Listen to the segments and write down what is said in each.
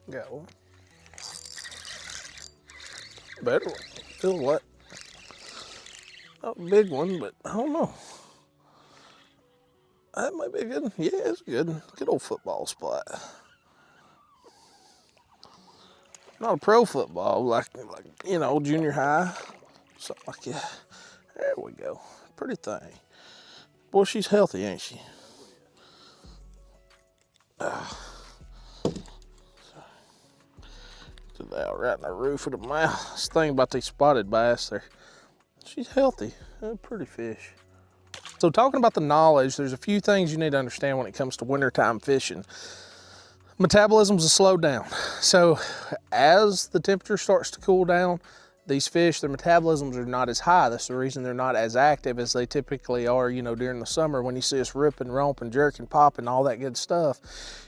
Got one. Better one. Feels like not a big one, but I don't know. That might be a good one. Yeah, it's good. Good old football spot. Not a pro football, like you know, junior high, something like that. There we go. Pretty thing. Boy, she's healthy, ain't she? Get that out right in the roof of the mouth. This thing about these spotted bass, she's healthy. Pretty fish. So talking about the knowledge, there's a few things you need to understand when it comes to wintertime fishing. Metabolisms will slow down. So as the temperature starts to cool down, these fish, their metabolisms are not as high. That's the reason they're not as active as they typically are, you know, during the summer when you see us ripping, romping, jerking, popping, all that good stuff.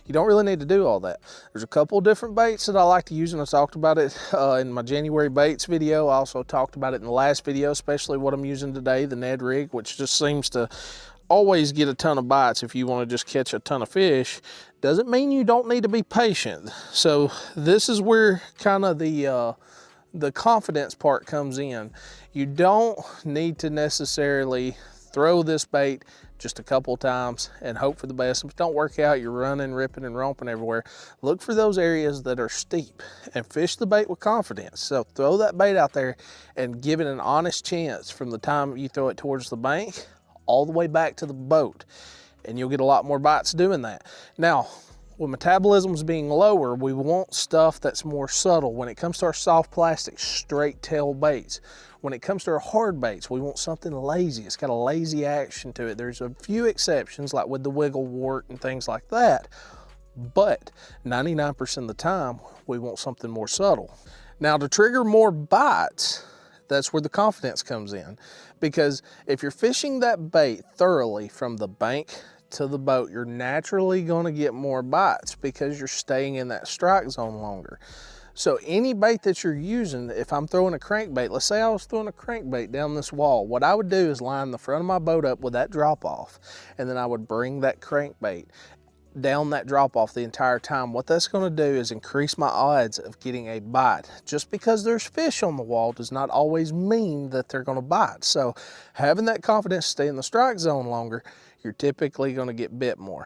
You don't really need to do all that. There's a couple different baits that I like to use, and I talked about it in my January baits video. I also talked about it in the last video, especially what I'm using today, the Ned rig, which just seems to always get a ton of bites if you want to just catch a ton of fish. Doesn't mean you don't need to be patient. So this is where kind of the confidence part comes in. You don't need to necessarily throw this bait just a couple times and hope for the best. If it don't work out, you're running, ripping, and romping everywhere. Look for those areas that are steep and fish the bait with confidence. So throw that bait out there and give it an honest chance from the time you throw it towards the bank all the way back to the boat, and you'll get a lot more bites doing that. Now, with metabolisms being lower, we want stuff that's more subtle. When it comes to our soft plastic straight tail baits, when it comes to our hard baits, we want something lazy. It's got a lazy action to it. There's a few exceptions, like with the wiggle wart and things like that, but 99% of the time, we want something more subtle. Now, to trigger more bites, that's where the confidence comes in. Because if you're fishing that bait thoroughly from the bank to the boat, you're naturally gonna get more bites because you're staying in that strike zone longer. So any bait that you're using, if I'm throwing a crankbait, let's say I was throwing a crankbait down this wall, what I would do is line the front of my boat up with that drop off, and then I would bring that crankbait down that drop off the entire time. What that's going to do is increase my odds of getting a bite. Just because there's fish on the wall does not always mean that they're going to bite. So having that confidence to stay in the strike zone longer, you're typically going to get bit more.